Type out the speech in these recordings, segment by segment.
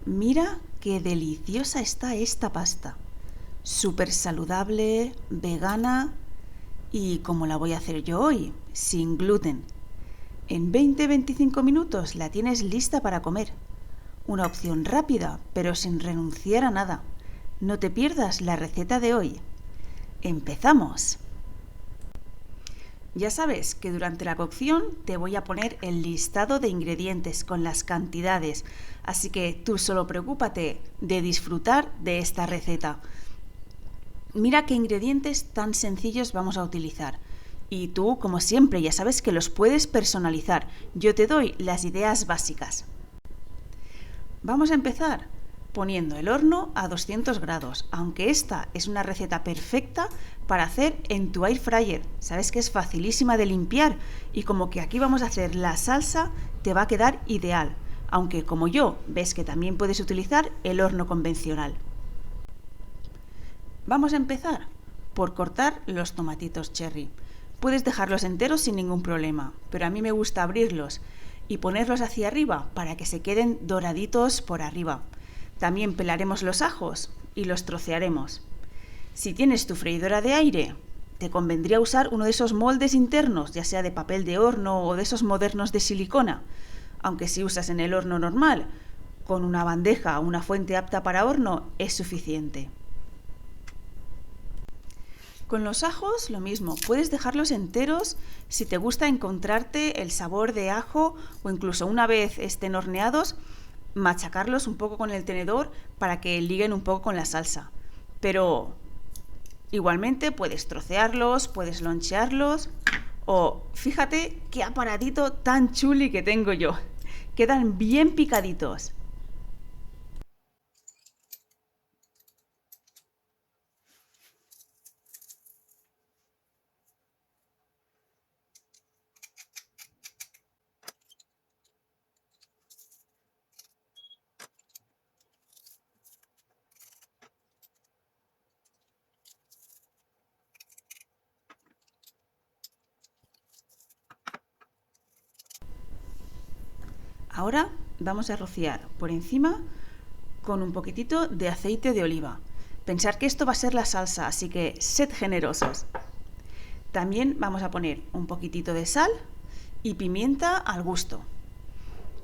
Mira qué deliciosa está esta pasta. Súper saludable, vegana y como la voy a hacer yo hoy, sin gluten. En 20-25 minutos la tienes lista para comer. Una opción rápida, pero sin renunciar a nada. No te pierdas la receta de hoy. ¡Empezamos! Ya sabes que durante la cocción te voy a poner el listado de ingredientes con las cantidades, así que tú solo preocúpate de disfrutar de esta receta. Mira qué ingredientes tan sencillos vamos a utilizar. Y tú, como siempre, ya sabes que los puedes personalizar. Yo te doy las ideas básicas. Vamos a empezar poniendo el horno a 200 grados, aunque esta es una receta perfecta para hacer en tu air fryer. Sabes que es facilísima de limpiar y como que aquí vamos a hacer la salsa, te va a quedar ideal. Aunque como yo, ves que también puedes utilizar el horno convencional. Vamos a empezar por cortar los tomatitos cherry. Puedes dejarlos enteros sin ningún problema, pero a mí me gusta abrirlos y ponerlos hacia arriba para que se queden doraditos por arriba. También pelaremos los ajos y los trocearemos. Si tienes tu freidora de aire, te convendría usar uno de esos moldes internos, ya sea de papel de horno o de esos modernos de silicona. Aunque si usas en el horno normal, con una bandeja o una fuente apta para horno es suficiente. Con los ajos lo mismo, puedes dejarlos enteros si te gusta encontrarte el sabor de ajo o incluso una vez estén horneados, machacarlos un poco con el tenedor para que liguen un poco con la salsa. Pero igualmente puedes trocearlos, puedes lonchearlos o fíjate qué aparatito tan chuli que tengo yo. Quedan bien picaditos. Ahora vamos a rociar por encima con un poquitito de aceite de oliva. Pensar que esto va a ser la salsa, así que sed generosos. También vamos a poner un poquitito de sal y pimienta al gusto.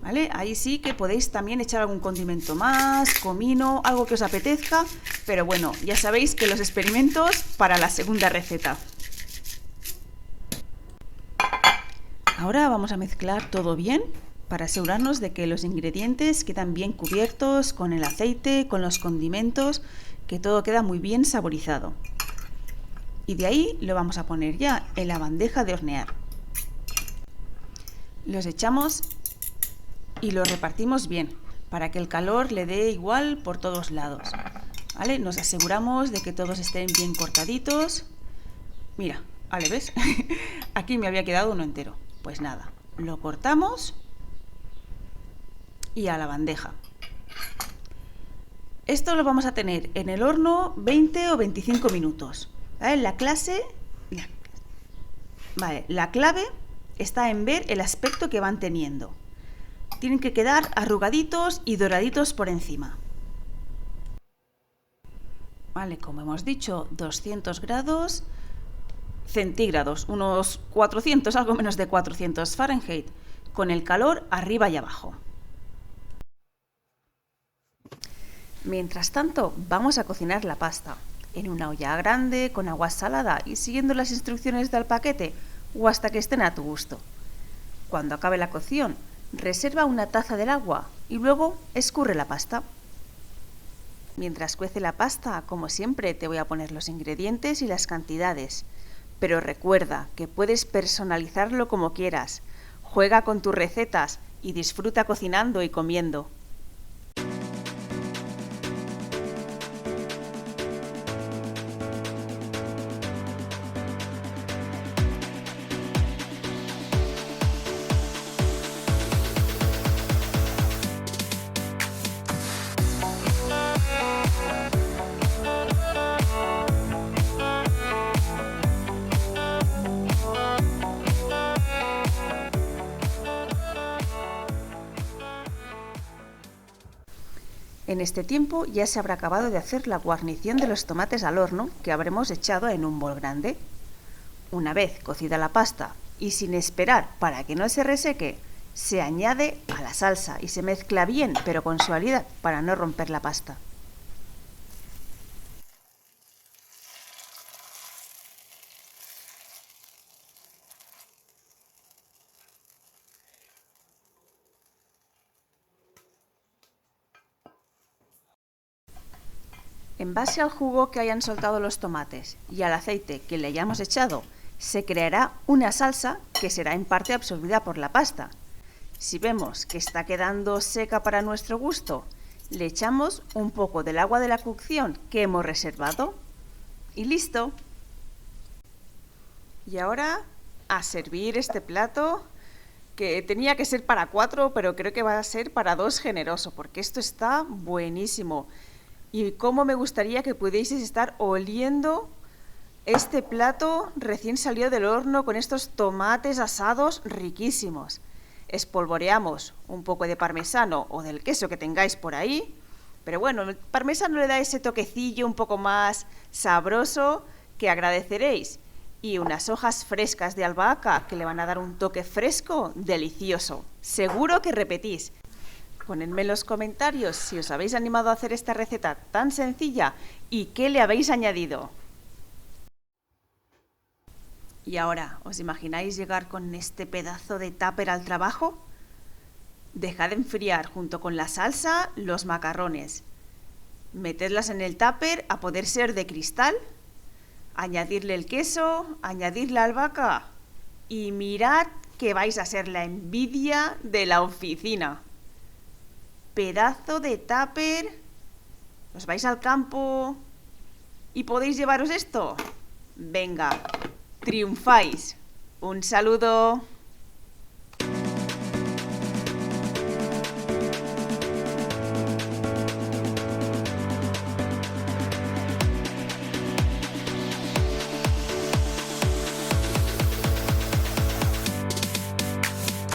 ¿Vale? Ahí sí que podéis también echar algún condimento más, comino, algo que os apetezca, pero bueno, ya sabéis que los experimentos para la segunda receta. Ahora vamos a mezclar todo bien para asegurarnos de que los ingredientes quedan bien cubiertos con el aceite, con los condimentos, que todo queda muy bien saborizado. Y de ahí lo vamos a poner ya en la bandeja de hornear. Los echamos y los repartimos bien para que el calor le dé igual por todos lados. ¿Vale? Nos aseguramos de que todos estén bien cortaditos. Mira, ¿vale? ¿Ves? Aquí me había quedado uno entero. Pues nada, lo cortamos y a la bandeja. Esto lo vamos a tener en el horno 20 o 25 minutos. ¿Vale? La clave está en ver el aspecto que van teniendo. Tienen que quedar arrugaditos y doraditos por encima. Vale, como hemos dicho, 200 grados centígrados, unos 400, algo menos de 400 Fahrenheit, con el calor arriba y abajo. Mientras tanto, vamos a cocinar la pasta en una olla grande con agua salada y siguiendo las instrucciones del paquete o hasta que estén a tu gusto. Cuando acabe la cocción, reserva una taza del agua y luego escurre la pasta. Mientras cuece la pasta, como siempre, te voy a poner los ingredientes y las cantidades. Pero recuerda que puedes personalizarlo como quieras. Juega con tus recetas y disfruta cocinando y comiendo. En este tiempo ya se habrá acabado de hacer la guarnición de los tomates al horno que habremos echado en un bol grande. Una vez cocida la pasta y sin esperar para que no se reseque, se añade a la salsa y se mezcla bien pero con suavidad para no romper la pasta. En base al jugo que hayan soltado los tomates y al aceite que le hayamos echado, se creará una salsa que será en parte absorbida por la pasta. Si vemos que está quedando seca para nuestro gusto, le echamos un poco del agua de la cocción que hemos reservado y listo. Y ahora a servir este plato que tenía que ser para 4, pero creo que va a ser para 2 generoso, porque esto está buenísimo. Y cómo me gustaría que pudieseis estar oliendo este plato recién salido del horno con estos tomates asados riquísimos. Espolvoreamos un poco de parmesano o del queso que tengáis por ahí, pero bueno, el parmesano le da ese toquecillo un poco más sabroso que agradeceréis. Y unas hojas frescas de albahaca que le van a dar un toque fresco delicioso. Seguro que repetís. Ponedme en los comentarios si os habéis animado a hacer esta receta tan sencilla y qué le habéis añadido. Y ahora, ¿os imagináis llegar con este pedazo de tupper al trabajo? Dejad enfriar junto con la salsa los macarrones. Metedlas en el tupper a poder ser de cristal. Añadirle el queso, añadir la albahaca y mirad que vais a ser la envidia de la oficina. Pedazo de tupper, os vais al campo y podéis llevaros esto. Venga, triunfáis. Un saludo.